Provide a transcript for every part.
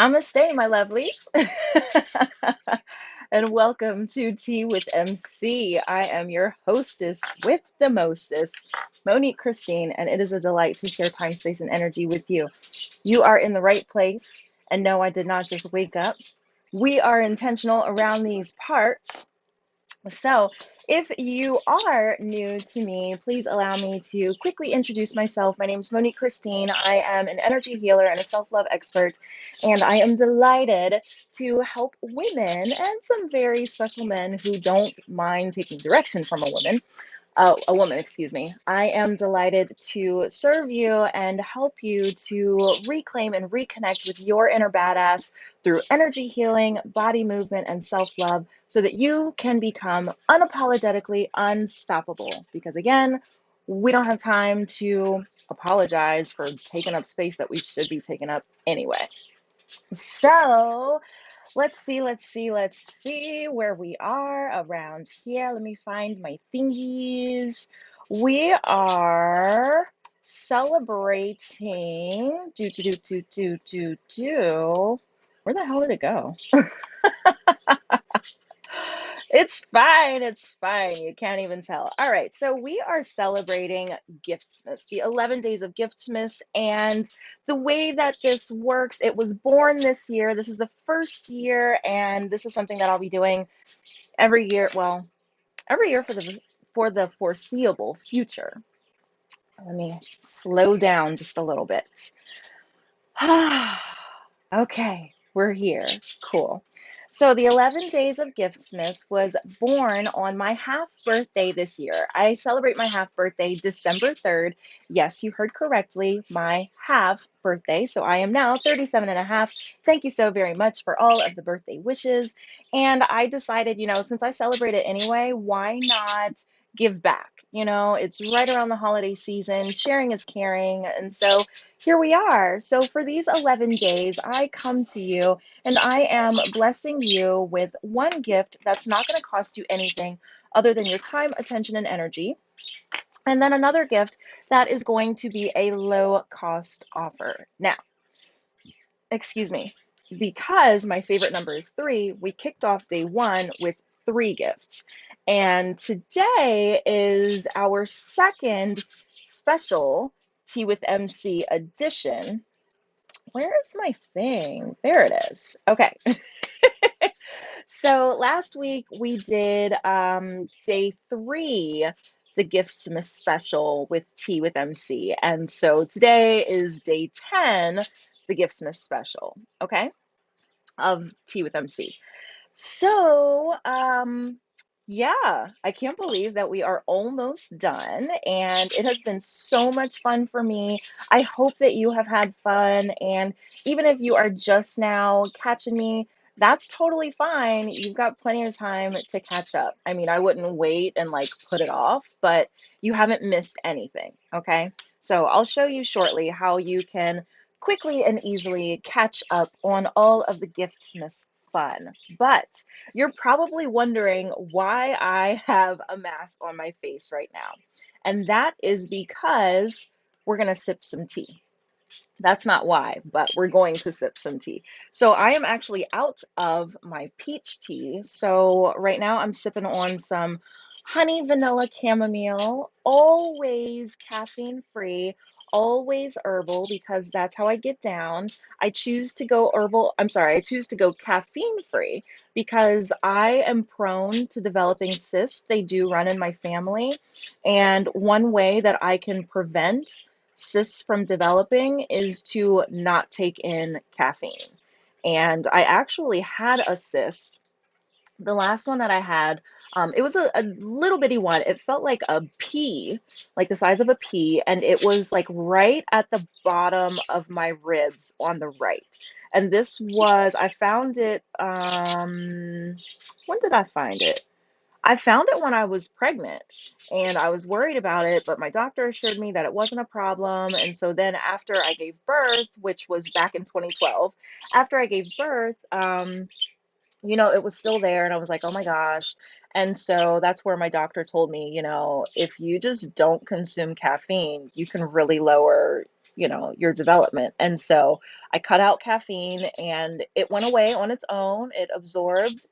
Namaste, my lovelies, and welcome to Tea with MC. I am your hostess with the mostest, Monique Christine, and it is a delight to share time, space, and energy with you. You are in the right place, and no, I did not just wake up. We are intentional around these parts. So, if you are new to me, please allow me to quickly introduce myself. My name is Monique Christine. I am an energy healer and a self love expert, and I am delighted to help women and some very special men who don't mind taking direction from a woman, excuse me. I am delighted to serve you and help you to reclaim and reconnect with your inner badass through energy healing, body movement, and self love so that you can become unapologetically unstoppable. Because again, we don't have time to apologize for taking up space that we should be taking up anyway. So, let's see where we are around here. Let me find my thingies. We are celebrating. Do. Where the hell did it go? It's fine. It's fine. You can't even tell. All right. So we are celebrating Giftsmas, the 11 days of Giftsmas. And the way that this works, it was born this year. This is the first year. And this is something that I'll be doing every year. Well, every year for the foreseeable future. Let me slow down just a little bit. Okay, we're here. Cool. So the 11 Days of Giftsmas was born on my half birthday this year. I celebrate my half birthday December 3rd. Yes, you heard correctly, my half birthday. So I am now 37 and a half. Thank you so very much for all of the birthday wishes. And I decided, since I celebrate it anyway, why not give back? It's right around the holiday season. Sharing is caring. And so here we are. So for these 11 days, I come to you and I am blessing you with one gift that's not going to cost you anything other than your time, attention, and energy. And then another gift that is going to be a low cost offer. Now, excuse me, because my favorite number is three, we kicked off day one with three gifts. And today is our second special Tea with MC edition. Where is my thing? There it is. Okay. So last week we did day three, the Giftsmas special with Tea with MC. And so today is day 10, the Giftsmas special, okay, of Tea with MC. So, yeah, I can't believe that we are almost done, and it has been so much fun for me. I hope that you have had fun, and even if you are just now catching me, that's totally fine. You've got plenty of time to catch up. I mean, I wouldn't wait and like put it off, but you haven't missed anything, okay? So I'll show you shortly how you can quickly and easily catch up on all of the Giftsmas fun. But you're probably wondering why I have a mask on my face right now. And that is because we're going to sip some tea. That's not why, but we're going to sip some tea. So I am actually out of my peach tea. So right now I'm sipping on some honey vanilla chamomile, always caffeine free, always herbal because that's how I get down. I choose to go I choose to go caffeine free because I am prone to developing cysts. They do run in my family. And one way that I can prevent cysts from developing is to not take in caffeine. And I actually had a cyst, the last one that I had. It was a little bitty one. It felt like a pea, like the size of a pea, and it was like right at the bottom of my ribs on the right. And this was, I found it, when did I find it? I found it when I was pregnant and I was worried about it, but my doctor assured me that it wasn't a problem. And so then after I gave birth, which was back in 2012, after I gave birth, it was still there. And I was like, oh my gosh. And so that's where my doctor told me, if you just don't consume caffeine, you can really lower, your development. And so I cut out caffeine and it went away on its own. It absorbed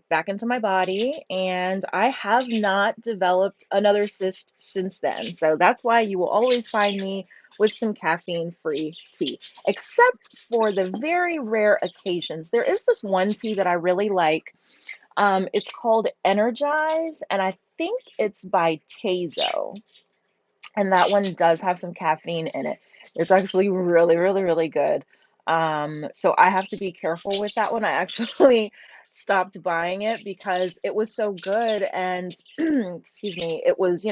back into my body, and I have not developed another cyst since then. So that's why you will always find me with some caffeine free tea, except for the very rare occasions. There is this one tea that I really like. It's called Energize, and I think it's by Tazo, and that one does have some caffeine in it. It's actually really, really, really good. So I have to be careful with that one. I actually stopped buying it because it was so good and excuse me, it was,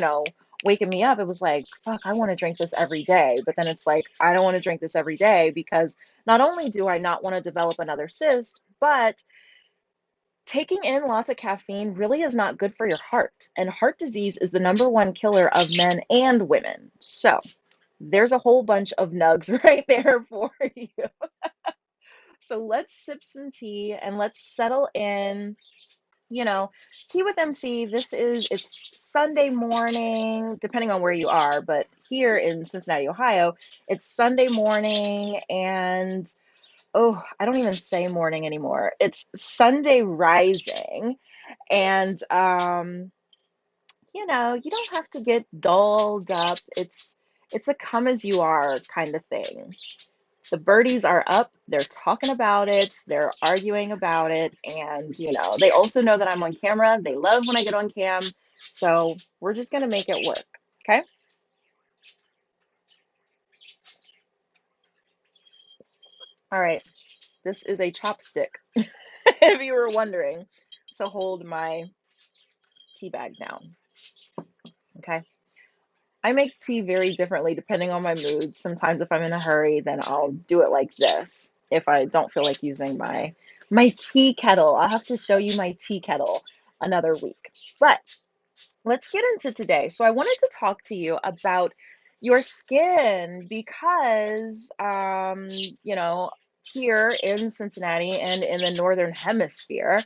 waking me up. It was like, fuck, I want to drink this every day. But then it's like, I don't want to drink this every day because not only do I not want to develop another cyst, but taking in lots of caffeine really is not good for your heart. And heart disease is the number one killer of men and women. So there's a whole bunch of nugs right there for you. So let's sip some tea and let's settle in. You know, Tea with MC, it's Sunday morning, depending on where you are, but here in Cincinnati, Ohio, it's Sunday morning and I don't even say morning anymore. It's Sunday rising. And you don't have to get dolled up. It's a come as you are kind of thing. The birdies are up, they're talking about it, they're arguing about it, and they also know that I'm on camera. They love when I get on cam. So we're just gonna make it work. Okay. All right. This is a chopstick, if you were wondering, to hold my tea bag down. Okay. I make tea very differently depending on my mood. Sometimes if I'm in a hurry, then I'll do it like this. If I don't feel like using my tea kettle, I'll have to show you my tea kettle another week. But let's get into today. So I wanted to talk to you about your skin because here in Cincinnati and in the northern hemisphere,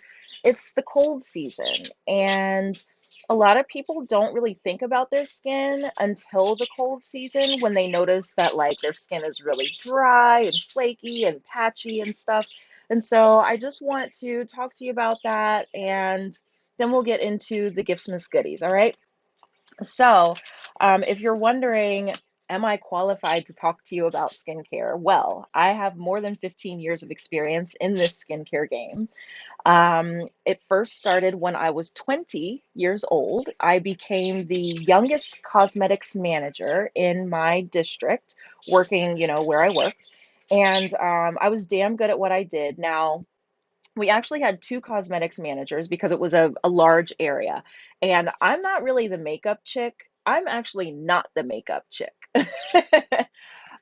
it's the cold season, and a lot of people don't really think about their skin until the cold season when they notice that like their skin is really dry and flaky and patchy and stuff. And so I just want to talk to you about that, and then we'll get into the Giftsmas goodies. All right. So, if you're wondering, am I qualified to talk to you about skincare? Well, I have more than 15 years of experience in this skincare game. It first started when I was 20 years old. I became the youngest cosmetics manager in my district, working, where I worked. And I was damn good at what I did. Now, we actually had two cosmetics managers because it was a large area. And I'm not really the makeup chick. I'm actually not the makeup chick.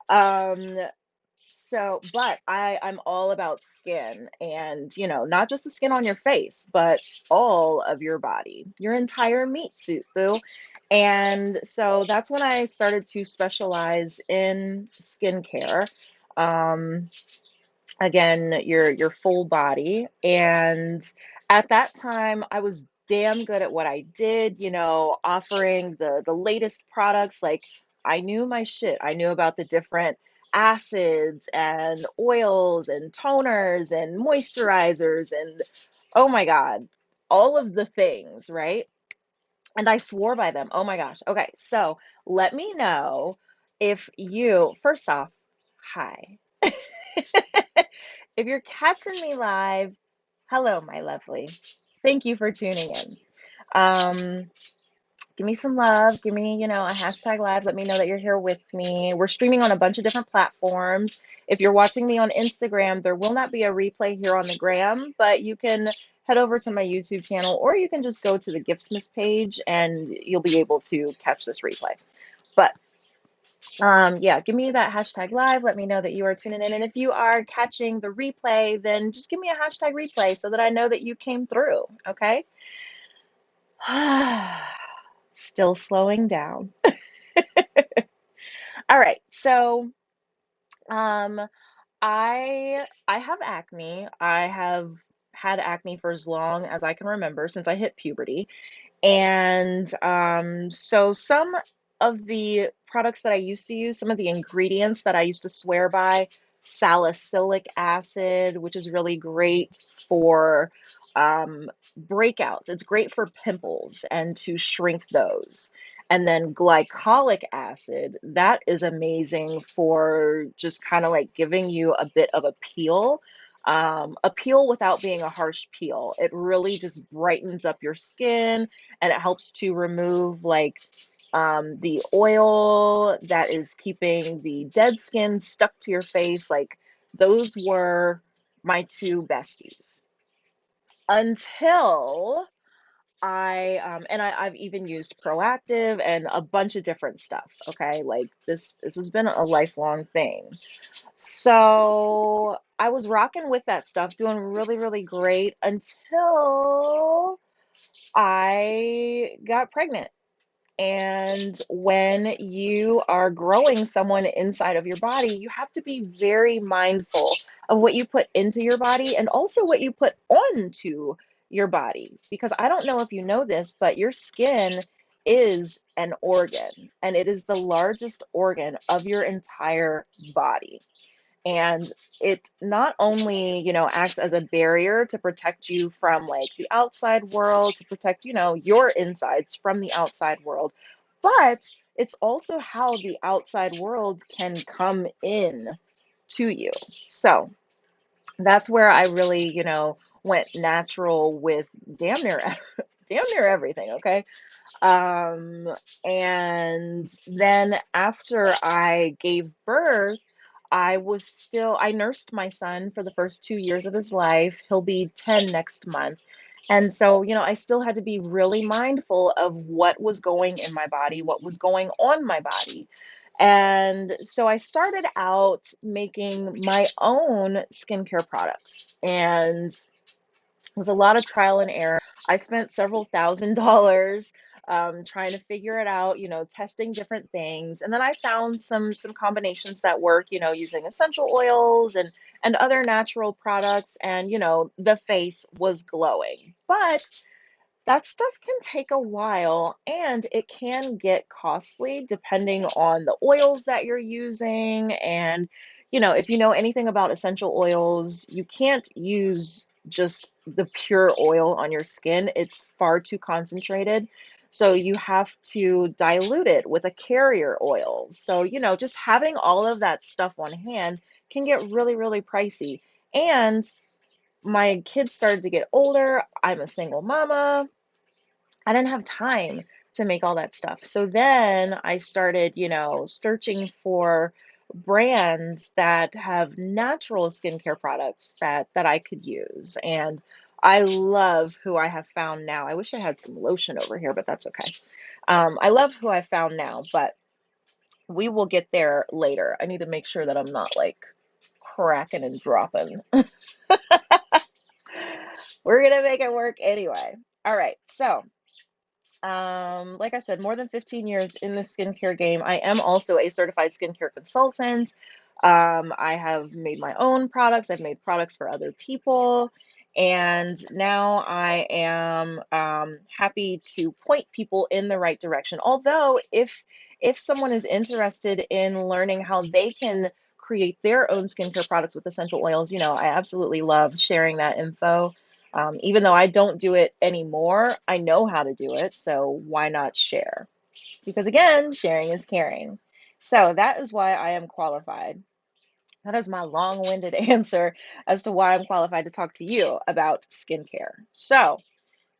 um, but I'm all about skin and, not just the skin on your face, but all of your body, your entire meat suit, boo. And so that's when I started to specialize in skincare. Um, Again, your full body. And at that time I was damn good at what I did, offering the latest products. Like, I knew my shit. I knew about the different acids and oils and toners and moisturizers and, oh my god, all of the things, right? And I swore by them. Oh my gosh. Okay, so let me know if you, first off, hi. If you're catching me live, hello, my lovely. Thank you for tuning in. Um, give me some love, give me, a hashtag live. Let me know that you're here with me. We're streaming on a bunch of different platforms. If you're watching me on Instagram, there will not be a replay here on the gram, but you can head over to my YouTube channel, or you can just go to the Giftsmas page and you'll be able to catch this replay. But yeah, give me that hashtag live. Let me know that you are tuning in. And if you are catching the replay, then just give me a hashtag replay so that I know that you came through. Okay. Still slowing down. All right. So, um, I have acne. I have had acne for as long as I can remember, since I hit puberty. And so some of the products that I used to use, some of the ingredients that I used to swear by, salicylic acid, which is really great for breakouts. It's great for pimples and to shrink those. And then glycolic acid, that is amazing for just kind of like giving you a bit of a peel. A peel without being a harsh peel. It really just brightens up your skin, and it helps to remove like the oil that is keeping the dead skin stuck to your face. Like those were my two besties until I've even used Proactive and a bunch of different stuff. Okay, like this has been a lifelong thing. So I was rocking with that stuff, doing really, really great until I got pregnant. And when you are growing someone inside of your body, you have to be very mindful of what you put into your body and also what you put onto your body. Because I don't know if you know this, but your skin is an organ, and it is the largest organ of your entire body. And it not only, acts as a barrier to protect you from like the outside world, to protect, your insides from the outside world, but it's also how the outside world can come in to you. So that's where I really, went natural with damn near damn near everything. Okay. Um, and then after I gave birth, I nursed my son for the first 2 years of his life. He'll be 10 next month. And so, I still had to be really mindful of what was going in my body, what was going on my body. And so I started out making my own skincare products. And was a lot of trial and error. I spent several $1,000s trying to figure it out, testing different things. And then I found some combinations that work, using essential oils and other natural products. And, the face was glowing. But that stuff can take a while, and it can get costly depending on the oils that you're using. And, if you know anything about essential oils, you can't use just the pure oil on your skin, it's far too concentrated. So you have to dilute it with a carrier oil. So, just having all of that stuff on hand can get really, really pricey. And my kids started to get older. I'm a single mama. I didn't have time to make all that stuff. So then I started, searching for brands that have natural skincare products that I could use. And I love who I have found now. I wish I had some lotion over here, but that's okay. I love who I found now, but we will get there later. I need to make sure that I'm not like cracking and dropping. We're gonna make it work anyway. All right, so like I said, more than 15 years in the skincare game. I am also a certified skincare consultant. I have made my own products, I've made products for other people. And now I am happy to point people in the right direction. Although, if someone is interested in learning how they can create their own skincare products with essential oils, I absolutely love sharing that info. Even though I don't do it anymore, I know how to do it. So why not share? Because again, sharing is caring. So that is why I am qualified. That is my long winded answer as to why I'm qualified to talk to you about skincare. So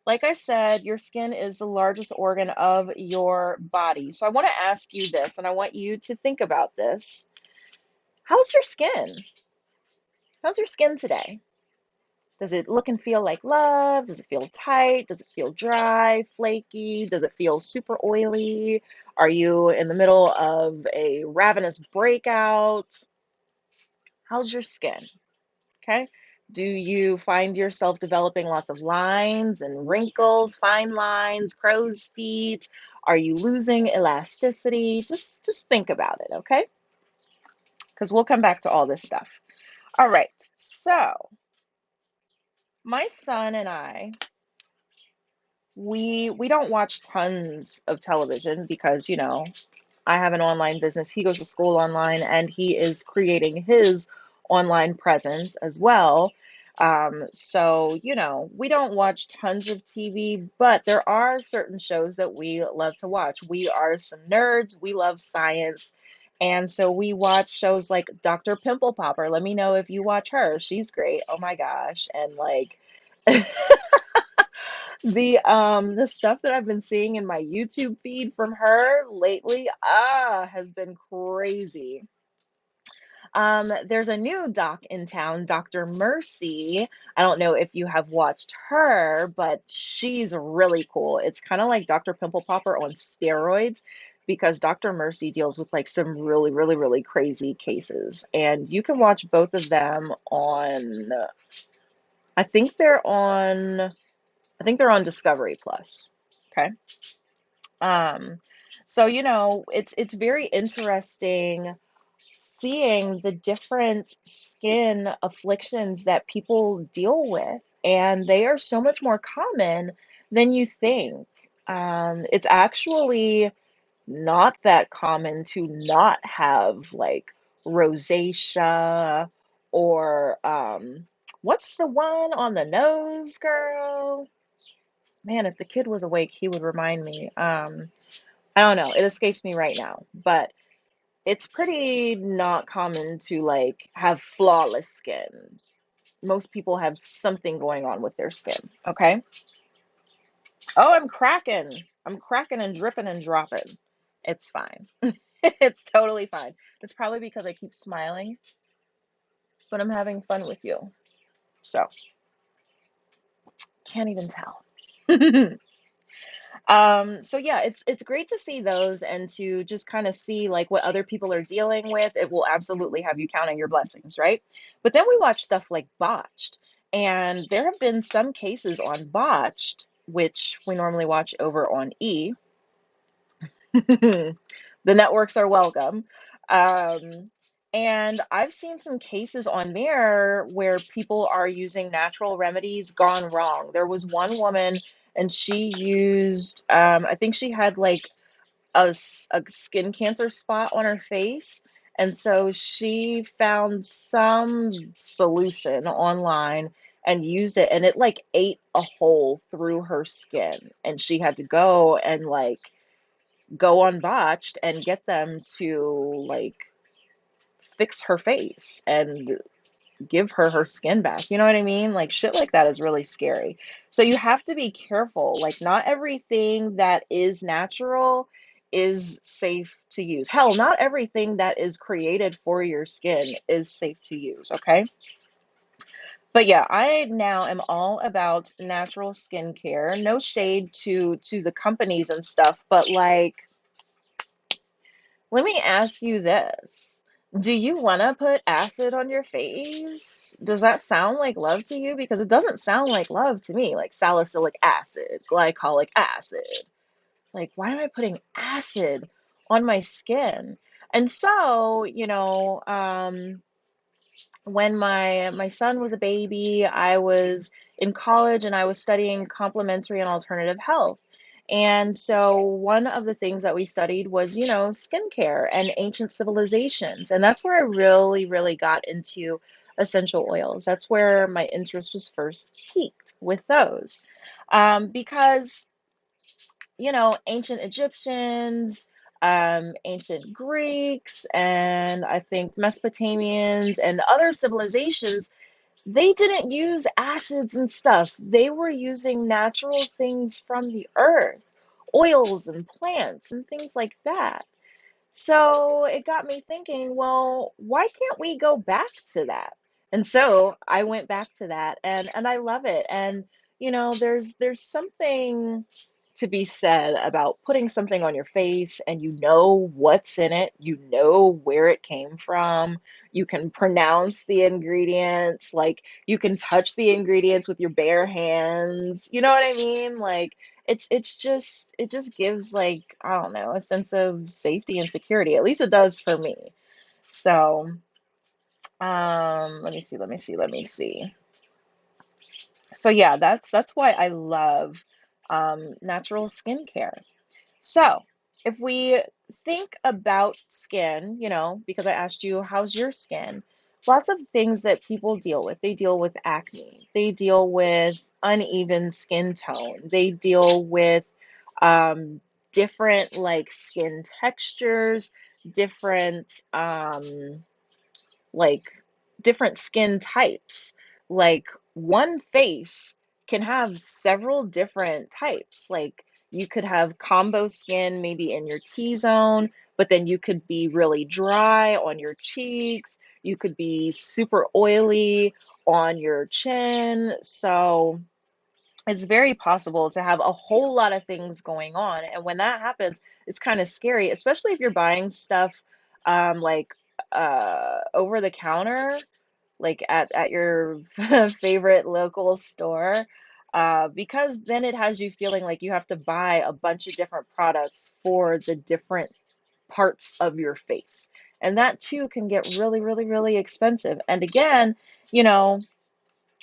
like I said, your skin is the largest organ of your body. So I want to ask you this, and I want you to think about this. How's your skin? How's your skin today? Does it look and feel like love? Does it feel tight? Does it feel dry, flaky? Does it feel super oily? Are you in the middle of a ravenous breakout? How's your skin? Okay. Do you find yourself developing lots of lines and wrinkles, fine lines, crow's feet? Are you losing elasticity? Just think about it, okay? Because we'll come back to all this stuff. All right. So, my son and I, we don't watch tons of television because, I have an online business. He goes to school online and he is creating his online presence as well. So, we don't watch tons of TV, but there are certain shows that we love to watch. We are some nerds, we love science. And so we watch shows like Dr. Pimple Popper. Let me know if you watch her. She's great. Oh my gosh. And like the stuff that I've been seeing in my YouTube feed from her lately, has been crazy. There's a new doc in town, Dr. Mercy. I don't know if you have watched her, but she's really cool. It's kind of like Dr. Pimple Popper on steroids because Dr. Mercy deals with like some really, really, really crazy cases. And you can watch both of them on, I think they're on, I think they're on Discovery Plus. Okay. Um, so it's very interesting seeing the different skin afflictions that people deal with, and they are so much more common than you think. It's actually not that common to not have like rosacea or what's the one on the nose, girl? Man, if the kid was awake, he would remind me. I don't know. It escapes me right now, but it's pretty not common to like have flawless skin. Most people have something going on with their skin. Okay. Oh, I'm cracking. I'm cracking and dripping and dropping. It's fine. It's totally fine. It's probably because I keep smiling, but I'm having fun with you. So can't even tell. So yeah, it's great to see those and to just kind of see like what other people are dealing with. It will absolutely have you counting your blessings, right? But then we watch stuff like Botched, and there have been some cases on Botched, which we normally watch over on E. The networks are welcome. Um, and I've seen some cases on there where people are using natural remedies gone wrong. There was one woman and she used, I think she had like a skin cancer spot on her face. And so she found some solution online and used it, and it like ate a hole through her skin. And she had to go and like go on Botched and get them to like fix her face and give her her skin back. You know what I mean? Like shit like that is really scary. So you have to be careful. Like not everything that is natural is safe to use. Hell, not everything that is created for your skin is safe to use, okay? But yeah, I now am all about natural skincare. No shade to the companies and stuff, but like let me ask you this. Do you want to put acid on your face? Does that sound like love to you? Because it doesn't sound like love to me, like salicylic acid, glycolic acid. Like, why am I putting acid on my skin? And so, when my son was a baby, I was in college and I was studying complementary and alternative health. And so one of the things that we studied was, skincare and ancient civilizations. And that's where I really, really got into essential oils. That's where my interest was first piqued with those. Because ancient Egyptians, ancient Greeks, and I think Mesopotamians and other civilizations, They didn't use acids and stuff. They were using natural things from the earth, oils and plants and things like that. So it got me thinking, well, why can't we go back to that? And so I went back to that and I love it. And there's something to be said about putting something on your face and you know what's in it, you know where it came from, you can pronounce the ingredients, like you can touch the ingredients with your bare hands. You know what I mean? Like it just gives, like, I don't know, a sense of safety and security. At least it does for me. So, let me see. So yeah, that's why I love natural skincare. So, if we think about skin, because I asked you, how's your skin? Lots of things that people deal with. They deal with acne. They deal with uneven skin tone. They deal with um, different, like, skin textures, different like different skin types. Like, one face can have several different types. Like, you could have combo skin maybe in your T zone, but then you could be really dry on your cheeks. You could be super oily on your chin. So, it's very possible to have a whole lot of things going on. And when that happens, it's kind of scary, especially if you're buying stuff like over the counter, like at your favorite local store. Because then it has you feeling like you have to buy a bunch of different products for the different parts of your face. And that too can get really, really, really expensive. And again, you know,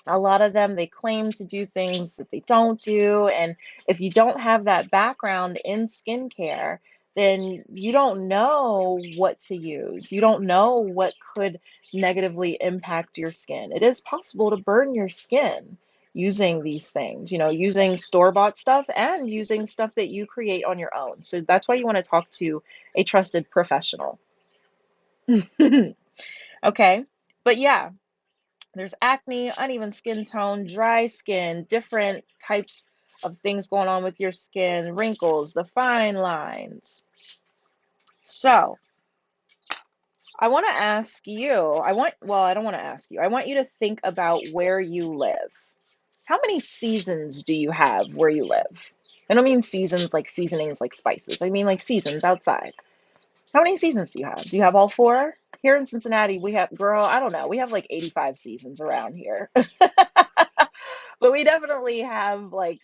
a lot of them, they claim to do things that they don't do. And if you don't have that background in skincare, then you don't know what to use. You don't know what could negatively impact your skin. It is possible to burn your skin using these things, using store-bought stuff and using stuff that you create on your own. So that's why you want to talk to a trusted professional. Okay. But yeah, there's acne, uneven skin tone, dry skin, different types of things going on with your skin, wrinkles, the fine lines. So, I want to ask you, I don't want to ask you. I want you to think about where you live. How many seasons do you have where you live? I don't mean seasons like seasonings like spices. I mean like seasons outside. How many seasons do you have? Do you have all four? Here in Cincinnati, we have, girl, I don't know. We have like 85 seasons around here. But we definitely have like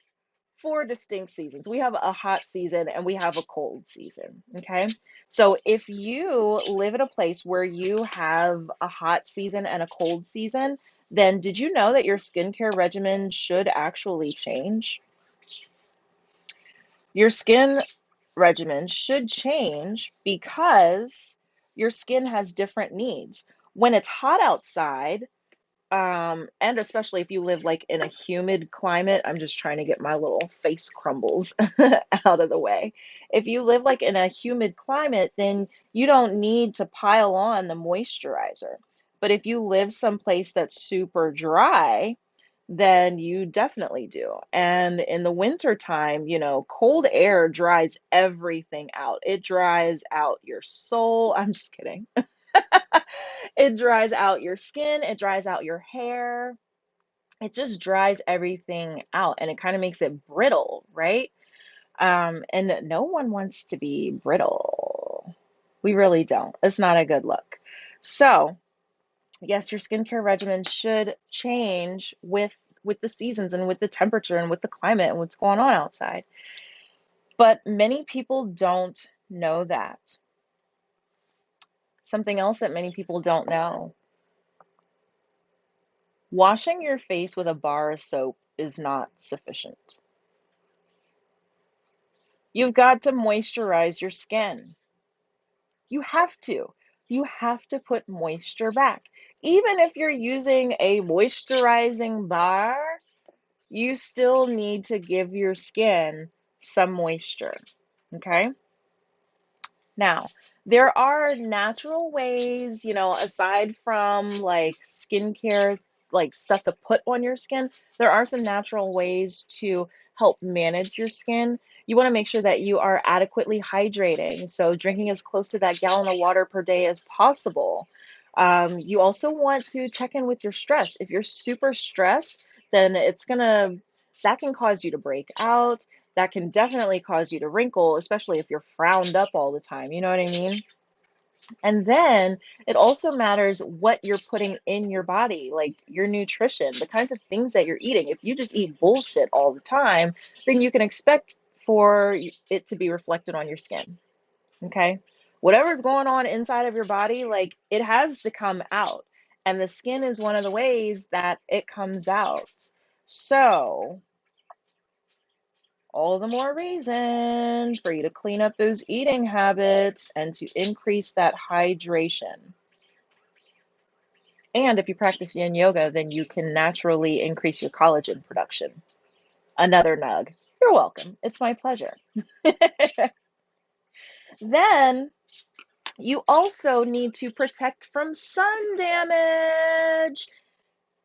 four distinct seasons. We have a hot season and we have a cold season. Okay. So if you live at a place where you have a hot season and a cold season, then did you know that your skincare regimen should actually change? Your skin regimen should change because your skin has different needs. When it's hot outside, and especially if you live like in a humid climate, I'm just trying to get my little face crumbles out of the way. If you live like in a humid climate, then you don't need to pile on the moisturizer. But if you live someplace that's super dry, then you definitely do. And in the winter time, cold air dries everything out. It dries out your soul. I'm just kidding. It dries out your skin, it dries out your hair. It just dries everything out and it kind of makes it brittle, right? And no one wants to be brittle. We really don't. It's not a good look. So, yes, your skincare regimen should change with the seasons and with the temperature and with the climate and what's going on outside. But many people don't know that. Something else that many people don't know. Washing your face with a bar of soap is not sufficient. You've got to moisturize your skin. You have to. You have to put moisture back. Even if you're using a moisturizing bar, you still need to give your skin some moisture. Okay? Now, there are natural ways, aside from like skincare like stuff to put on your skin, there are some natural ways to help manage your skin. You want to make sure that you are adequately hydrating. So drinking as close to that gallon of water per day as possible. You also want to check in with your stress. If you're super stressed, then that can cause you to break out. That can definitely cause you to wrinkle, especially if you're frowned up all the time. You know what I mean? And then it also matters what you're putting in your body, like your nutrition, the kinds of things that you're eating. If you just eat bullshit all the time, then you can expect for it to be reflected on your skin. Okay? Whatever's going on inside of your body, like it has to come out. And the skin is one of the ways that it comes out. So, all the more reason for you to clean up those eating habits and to increase that hydration. And if you practice yin yoga, then you can naturally increase your collagen production. Another nug. You're welcome. It's my pleasure. Then you also need to protect from sun damage.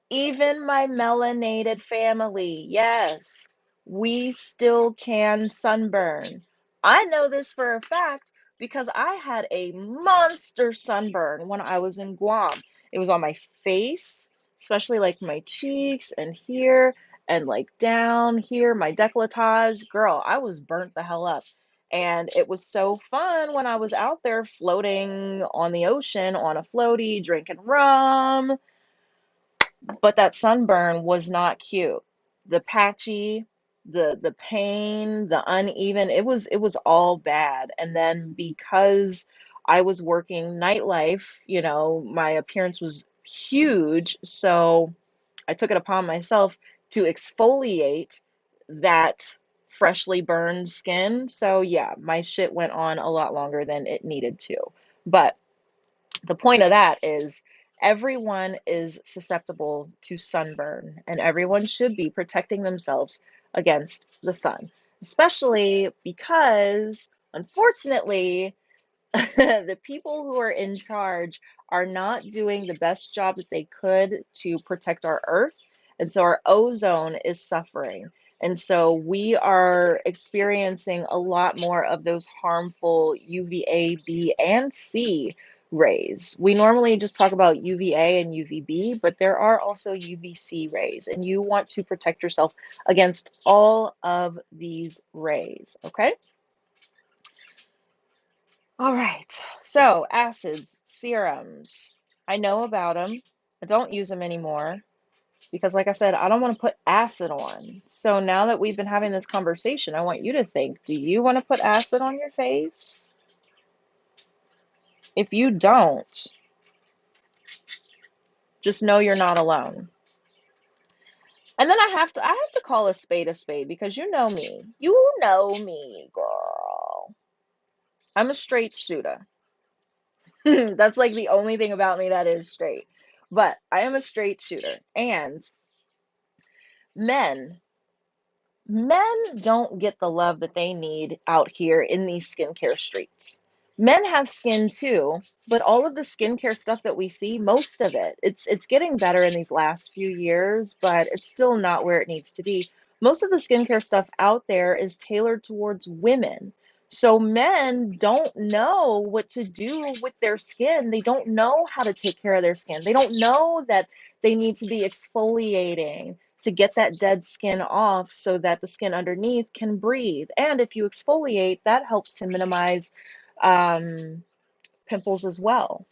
Even my melanated family, yes, we still can sunburn. I know this for a fact because I had a monster sunburn when I was in Guam. It was on my face, especially like my cheeks and here and like down here, my décolletage. Girl, I was burnt the hell up. And it was so fun when I was out there floating on the ocean on a floaty, drinking rum, but that sunburn was not cute. The patchy, the pain, the uneven, it was all bad. And then because I was working nightlife, my appearance was huge, so I took it upon myself to exfoliate that freshly burned skin. So yeah, my shit went on a lot longer than it needed to. But the point of that is everyone is susceptible to sunburn, and everyone should be protecting themselves against the sun, especially because, unfortunately, the people who are in charge are not doing the best job that they could to protect our earth. And so our ozone is suffering. And so we are experiencing a lot more of those harmful UVA, B, and C rays. We normally just talk about UVA and UVB, but there are also UVC rays, and you want to protect yourself against all of these rays, okay? All right. So, acids, serums. I know about them. I don't use them anymore because, like I said, I don't want to put acid on. So, now that we've been having this conversation, I want you to think, do you want to put acid on your face? If you don't, just know you're not alone. And then I have to call a spade because you know me. You know me, girl. I'm a straight shooter. That's like the only thing about me that is straight. But I am a straight shooter. And men, men don't get the love that they need out here in these skincare streets. Men have skin too, but all of the skincare stuff that we see, most of it, it's getting better in these last few years, but it's still not where it needs to be. Most of the skincare stuff out there is tailored towards women. So men don't know what to do with their skin. They don't know how to take care of their skin. They don't know that they need to be exfoliating to get that dead skin off so that the skin underneath can breathe. And if you exfoliate, that helps to minimize um, pimples as well.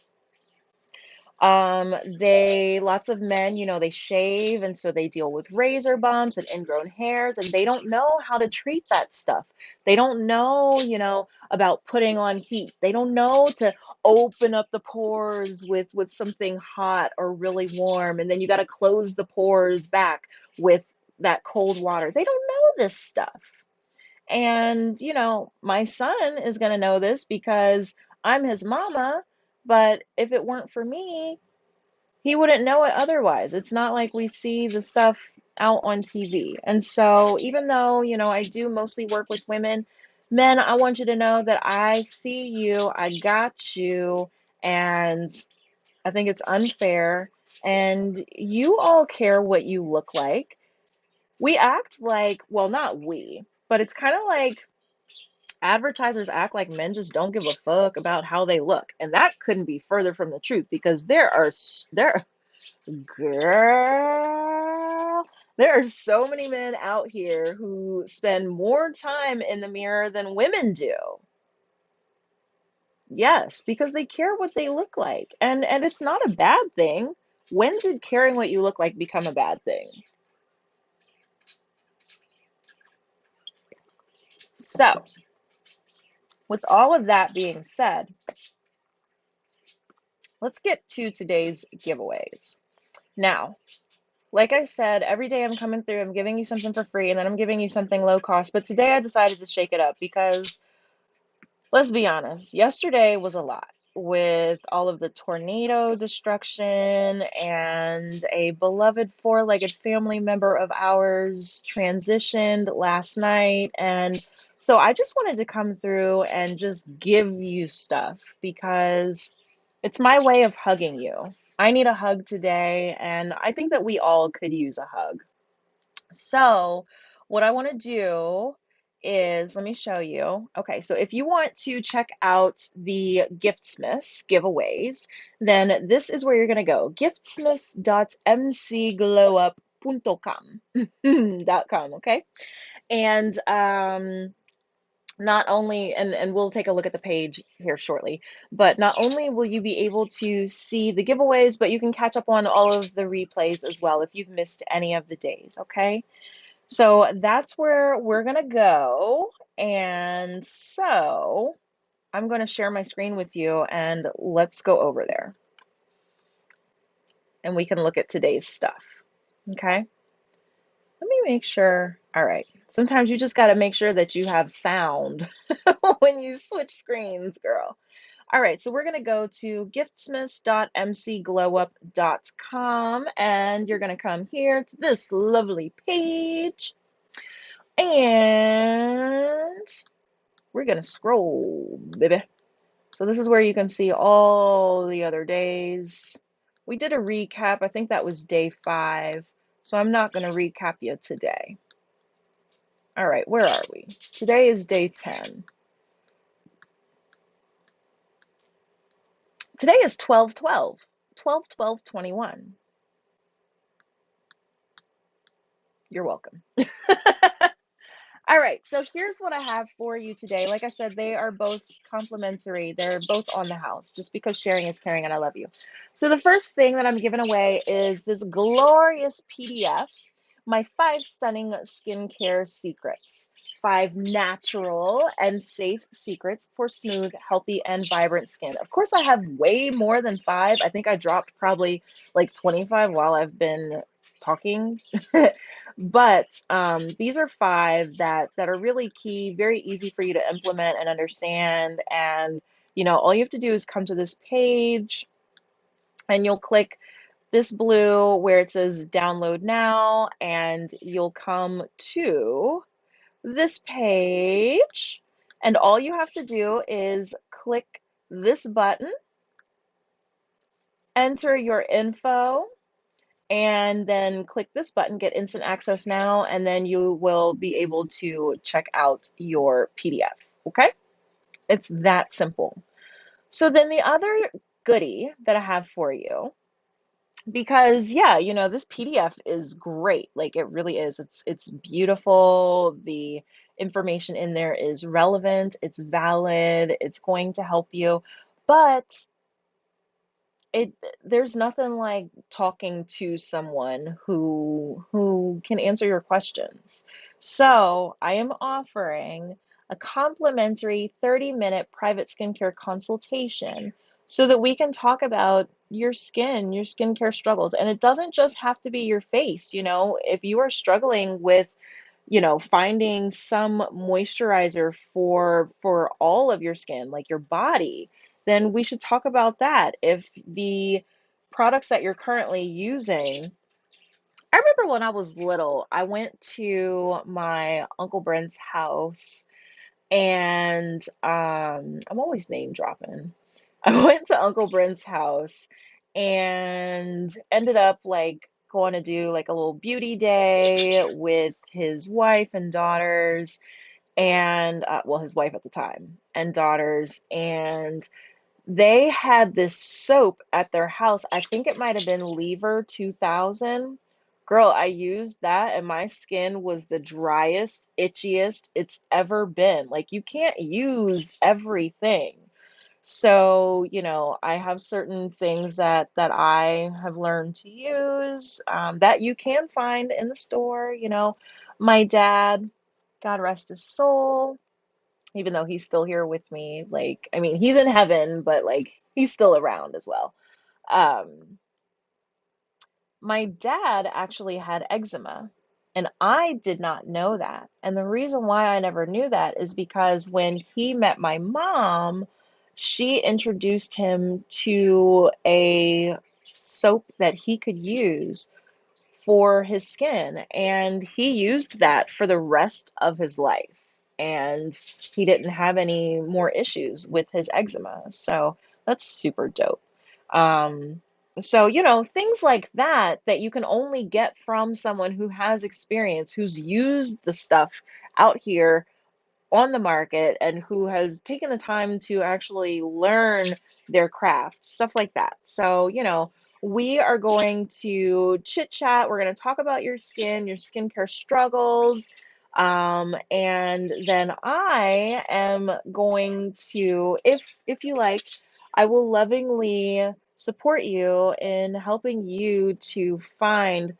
Lots of men, they shave, and so they deal with razor bumps and ingrown hairs, and they don't know how to treat that stuff. They don't know, about putting on heat. They don't know to open up the pores with something hot or really warm, and then you got to close the pores back with that cold water. They don't know this stuff. And, my son is going to know this because I'm his mama, but if it weren't for me, he wouldn't know it otherwise. It's not like we see the stuff out on TV. And so, even though, I do mostly work with women, men, I want you to know that I see you, I got you, and I think it's unfair and you all care what you look like. We act like, well, not we, but it's kind of like advertisers act like men just don't give a fuck about how they look. And that couldn't be further from the truth because girl, there are so many men out here who spend more time in the mirror than women do. Yes, because they care what they look like. And it's not a bad thing. When did caring what you look like become a bad thing? So, with all of that being said, let's get to today's giveaways. Now, like I said, every day I'm coming through, I'm giving you something for free, and then I'm giving you something low cost. But today I decided to shake it up because let's be honest, yesterday was a lot with all of the tornado destruction and a beloved four-legged family member of ours transitioned last night. And so I just wanted to come through and just give you stuff because it's my way of hugging you. I need a hug today, and I think that we all could use a hug. So, what I want to do is let me show you. Okay, so if you want to check out the Giftsmas giveaways, then this is where you're going to go. Giftsmas.mcglowup.com. .com, okay? And not only and we'll take a look at the page here shortly, but not only will you be able to see the giveaways, but you can catch up on all of the replays as well if you've missed any of the days, okay? So that's where we're going to go. And so I'm going to share my screen with you and let's go over there and we can look at today's stuff. Okay. Let me make sure. All right. Sometimes you just got to make sure that you have sound when you switch screens, girl. All right. So we're going to go to giftsmas.mcglowup.com and you're going to come here to this lovely page. And we're going to scroll, baby. So this is where you can see all the other days. We did a recap. I think that was day 5. So I'm not going to recap you today. All right, where are we? Today is day 10. Today is 12/12. 12/12/21. You're welcome. All right, so here's what I have for you today. Like I said, they are both complimentary. They're both on the house, just because sharing is caring and I love you. So the first thing that I'm giving away is this glorious PDF, my 5 stunning skincare secrets. 5 natural and safe secrets for smooth, healthy, and vibrant skin. Of course, I have way more than 5. I think I dropped probably like 25 while I've been talking. But these are 5 that are really key, very easy for you to implement and understand. And all you have to do is come to this page, and you'll click this blue where it says download now, and you'll come to this page, and all you have to do is click this button, enter your info, and then click this button, get instant access now, and then you will be able to check out your PDF. Okay? It's that simple. So then the other goodie that I have for you, because yeah, this PDF is great. Like it really is. It's beautiful. The information in there is relevant, it's valid, it's going to help you. But it there's nothing like talking to someone who can answer your questions. So I am offering a complimentary 30-minute private skincare consultation so that we can talk about your skin, your skincare struggles. And it doesn't just have to be your face. If you are struggling with finding some moisturizer for all of your skin, like your body, then we should talk about that. If the products that you're currently using, I remember when I was little, I went to my Uncle Brent's house, and I'm always name dropping. I went to Uncle Brent's house and ended up like going to do like a little beauty day with his wife and daughters and well, his wife at the time and daughters, and they had this soap at their house. I think it might have been Lever 2000. Girl, I used that and my skin was the driest, itchiest it's ever been. Like, you can't use everything. So, I have certain things that I have learned to use, that you can find in the store. My dad, God rest his soul, even though he's still here with me. Like, I mean, he's in heaven, but like he's still around as well. Um, my dad actually had eczema, and I did not know that. And the reason why I never knew that is because when he met my mom, she introduced him to a soap that he could use for his skin, and he used that for the rest of his life, and he didn't have any more issues with his eczema. So that's super dope. So, things like that you can only get from someone who has experience, who's used the stuff out here on the market and who has taken the time to actually learn their craft, stuff like that. So, we are going to chit chat. We're going to talk about your skin, your skincare struggles. And then I am going to, if you like, I will lovingly support you in helping you to find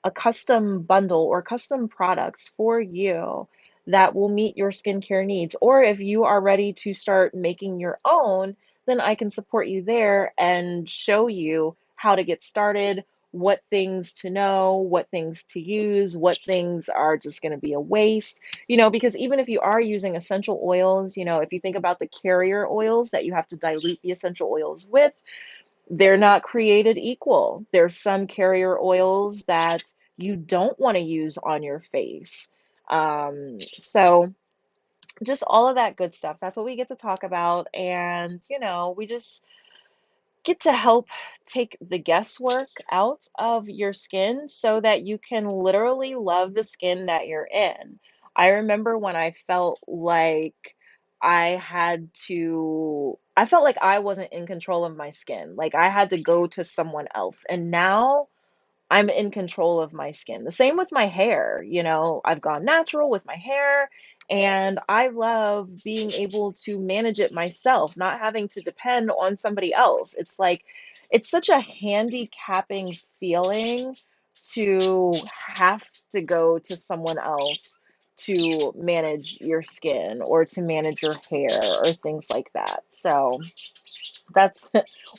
a custom bundle or custom products for you that will meet your skincare needs. Or if you are ready to start making your own, then I can support you there and show you how to get started, what things to know, what things to use, what things are just going to be a waste. Because even if you are using essential oils, if you think about the carrier oils that you have to dilute the essential oils with, they're not created equal. There's some carrier oils that you don't want to use on your face. So just all of that good stuff. That's what we get to talk about. And, we just get to help take the guesswork out of your skin so that you can literally love the skin that you're in. I remember when I felt like I wasn't in control of my skin. Like I had to go to someone else. And now I'm in control of my skin. The same with my hair. I've gone natural with my hair, and I love being able to manage it myself, not having to depend on somebody else. It's like, it's such a handicapping feeling to have to go to someone else to manage your skin or to manage your hair or things like that. So that's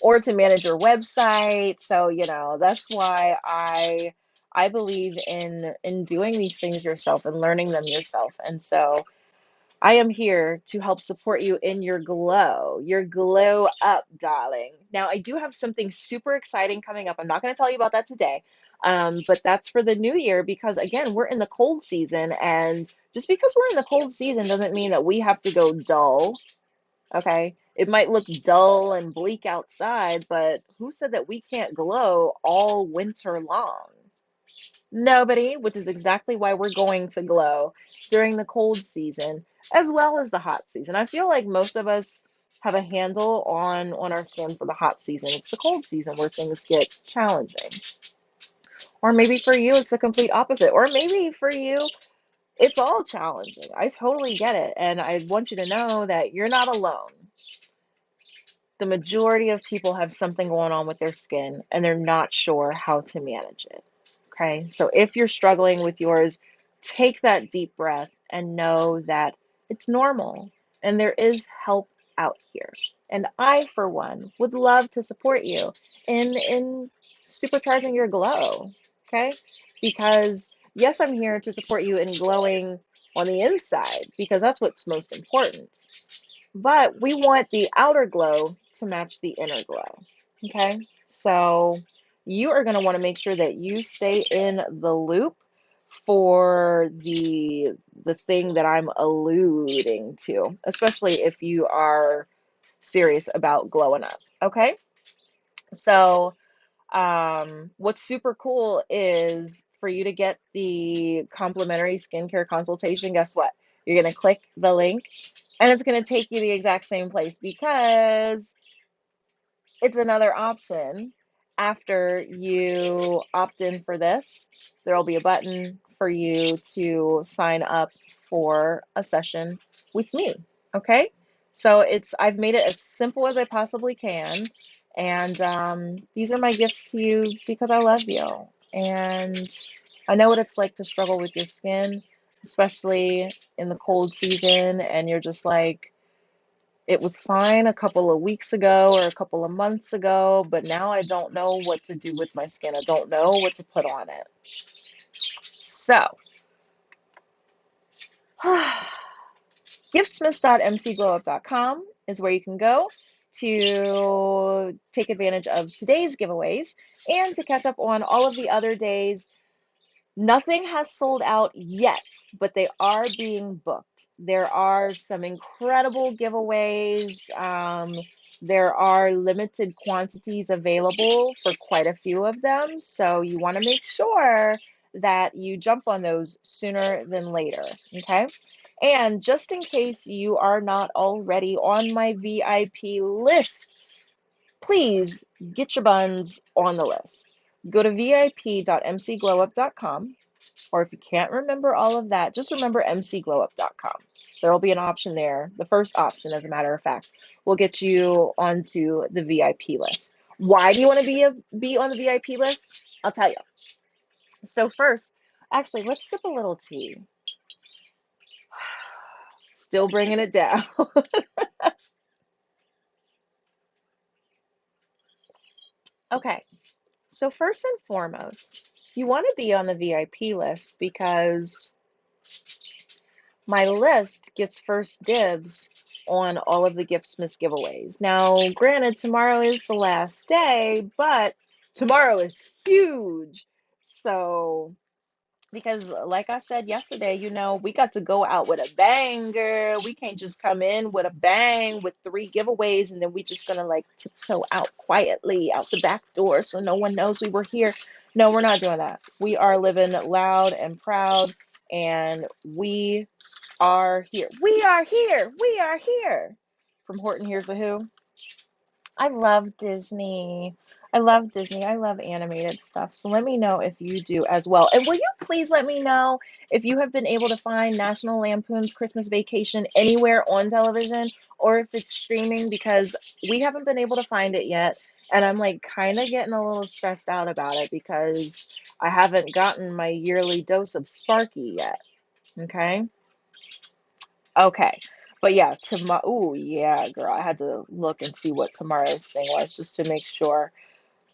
or to manage your website. So that's why I believe in doing these things yourself and learning them yourself. And so I am here to help support you in your glow up, darling. Now, I do have something super exciting coming up. I'm not going to tell you about that today, but that's for the new year because, again, we're in the cold season. And just because we're in the cold season doesn't mean that we have to go dull. Okay. It might look dull and bleak outside, but who said that we can't glow all winter long? Nobody, which is exactly why we're going to glow during the cold season as well as the hot season. I feel like most of us have a handle on our skin for the hot season. It's the cold season where things get challenging. Or maybe for you, it's the complete opposite. Or maybe for you, it's all challenging. I totally get it. And I want you to know that you're not alone. The majority of people have something going on with their skin and they're not sure how to manage it. Okay. So if you're struggling with yours, take that deep breath and know that it's normal and there is help out here. And I, for one, would love to support you in supercharging your glow. Okay. Because yes, I'm here to support you in glowing on the inside because that's what's most important. But we want the outer glow to match the inner glow. Okay. So you are going to want to make sure that you stay in the loop for the thing that I'm alluding to, especially if you are serious about glowing up. Okay. So What's super cool is for you to get the complimentary skincare consultation. Guess what? You're going to click the link and it's going to take you the exact same place because it's another option. After you opt in for this, there will be a button for you to sign up for a session with me. Okay? So I've made it as simple as I possibly can. And these are my gifts to you because I love you. And I know what it's like to struggle with your skin, especially in the cold season. And you're just like, it was fine a couple of weeks ago or a couple of months ago, but now I don't know what to do with my skin. I don't know what to put on it. So, giftsmas.mcglowup.com is where you can go to take advantage of today's giveaways and to catch up on all of the other days. Nothing has sold out yet, but they are being booked. There are some incredible giveaways. There are limited quantities available for quite a few of them. So you want to make sure that you jump on those sooner than later. Okay. And just in case you are not already on my VIP list, please get your buns on the list. Go to vip.mcglowup.com, or if you can't remember all of that, just remember mcglowup.com. There will be an option there. The first option, as a matter of fact, will get you onto the VIP list. Why do you want to be on the VIP list? I'll tell you. So first, actually, let's sip a little tea. Still bringing it down. Okay. So first and foremost, you want to be on the VIP list because my list gets first dibs on all of the Giftsmas giveaways. Now, granted, tomorrow is the last day, but tomorrow is huge. So, because like I said yesterday, we got to go out with a banger. We can't just come in with a bang with 3 giveaways and then we just gonna like tiptoe out quietly out the back door so no one knows we were here. No, we're not doing that. We are living loud and proud, and we are here. We are here. We are here. From Horton Hears a Who. I love Disney. I love Disney. I love animated stuff. So let me know if you do as well. And will you please let me know if you have been able to find National Lampoon's Christmas Vacation anywhere on television or if it's streaming, because we haven't been able to find it yet. And I'm like kind of getting a little stressed out about it because I haven't gotten my yearly dose of Sparky yet. Okay. Okay. But yeah, tomorrow, oh yeah, girl, I had to look and see what tomorrow's thing was just to make sure.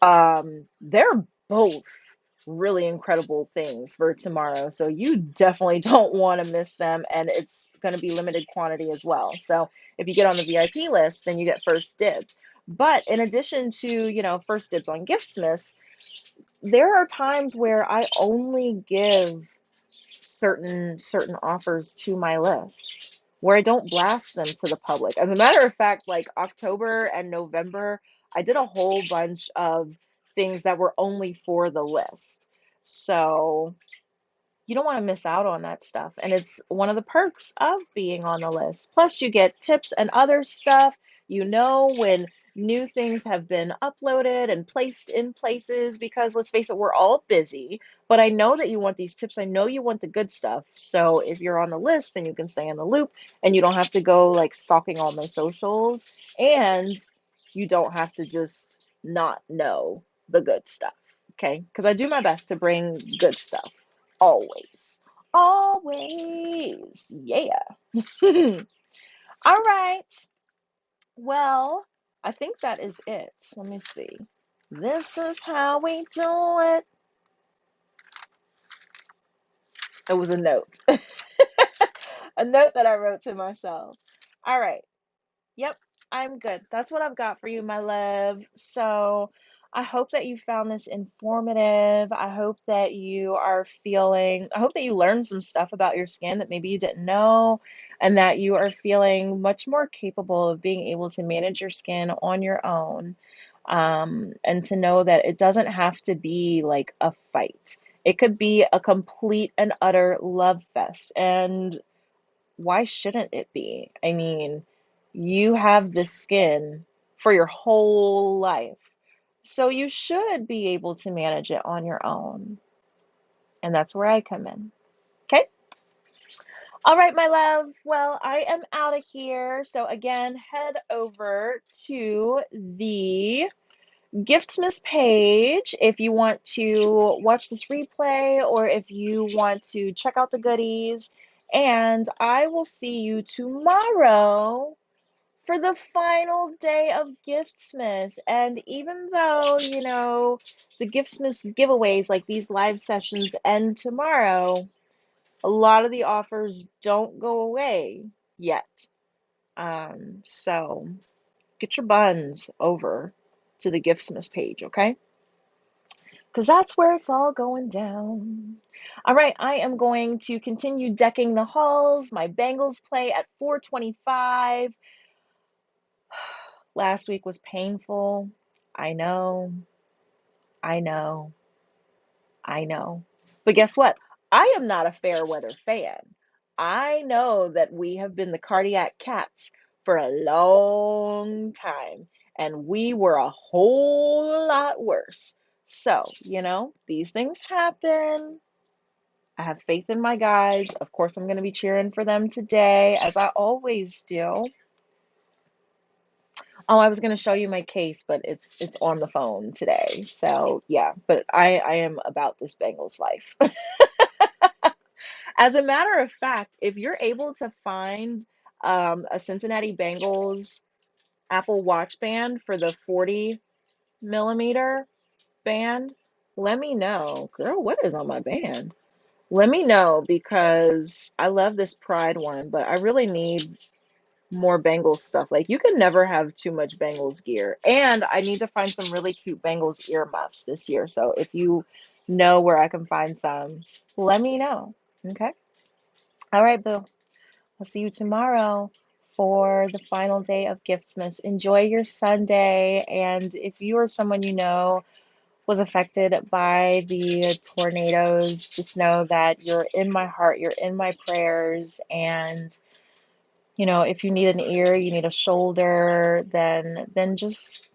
They're both really incredible things for tomorrow, so you definitely don't want to miss them, and it's going to be limited quantity as well. So if you get on the VIP list, then you get first dibs. But in addition to, first dibs on Giftsmas, there are times where I only give certain offers to my list where I don't blast them to the public. As a matter of fact, like October and November, I did a whole bunch of things that were only for the list. So you don't want to miss out on that stuff. And it's one of the perks of being on the list. Plus, you get tips and other stuff. When new things have been uploaded and placed in places, because let's face it, we're all busy. But I know that you want these tips. I know you want the good stuff. So if you're on the list, then you can stay in the loop and you don't have to go like stalking all my socials. And you don't have to just not know the good stuff. Okay. Because I do my best to bring good stuff. Always. Always. Yeah. All right. Well, I think that is it. Let me see. This is how we do it. It was a note. A note that I wrote to myself. All right. Yep, I'm good. That's what I've got for you, my love. So I hope that you found this informative. I hope that you learned some stuff about your skin that maybe you didn't know, and that you are feeling much more capable of being able to manage your skin on your own. And to know that it doesn't have to be like a fight. It could be a complete and utter love fest. And why shouldn't it be? I mean, you have this skin for your whole life. So you should be able to manage it on your own. And that's where I come in. Okay? All right, my love. Well, I am out of here. So again, head over to the Giftsmas page if you want to watch this replay or if you want to check out the goodies. And I will see you tomorrow for the final day of Giftsmas. And even though, the Giftsmas giveaways, like these live sessions, end tomorrow, a lot of the offers don't go away yet. So get your buns over to the Giftsmas page, okay? Because that's where it's all going down. All right, I am going to continue decking the halls. My Bengals play at 4:25. Last week was painful. I know, I know, I know. But guess what? I am not a fair weather fan. I know that we have been the cardiac cats for a long time, and we were a whole lot worse. So, these things happen. I have faith in my guys. Of course, I'm going to be cheering for them today, as I always do. Oh, I was going to show you my case, but it's on the phone today. So yeah, but I am about this Bengals life. As a matter of fact, if you're able to find a Cincinnati Bengals Apple Watch band for the 40 millimeter band, let me know. Girl, what is on my band? Let me know because I love this Pride one, but I really need more Bengals stuff. Like you can never have too much Bengals gear. And I need to find some really cute Bengals earmuffs this year. So if you know where I can find some, let me know. Okay. All right, boo. I'll see you tomorrow for the final day of Giftsmas. Enjoy your Sunday. And if you or someone you know was affected by the tornadoes, just know that you're in my heart, you're in my prayers, and if you need an ear, you need a shoulder, then just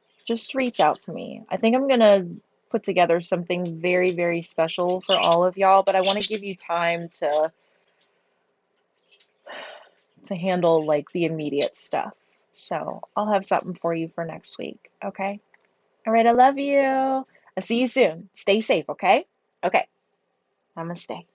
reach out to me. I think I'm gonna put together something very, very special for all of y'all, but I want to give you time to handle like the immediate stuff. So I'll have something for you for next week. Okay. All right, I love you. I'll see you soon. Stay safe, okay? Okay. Namaste.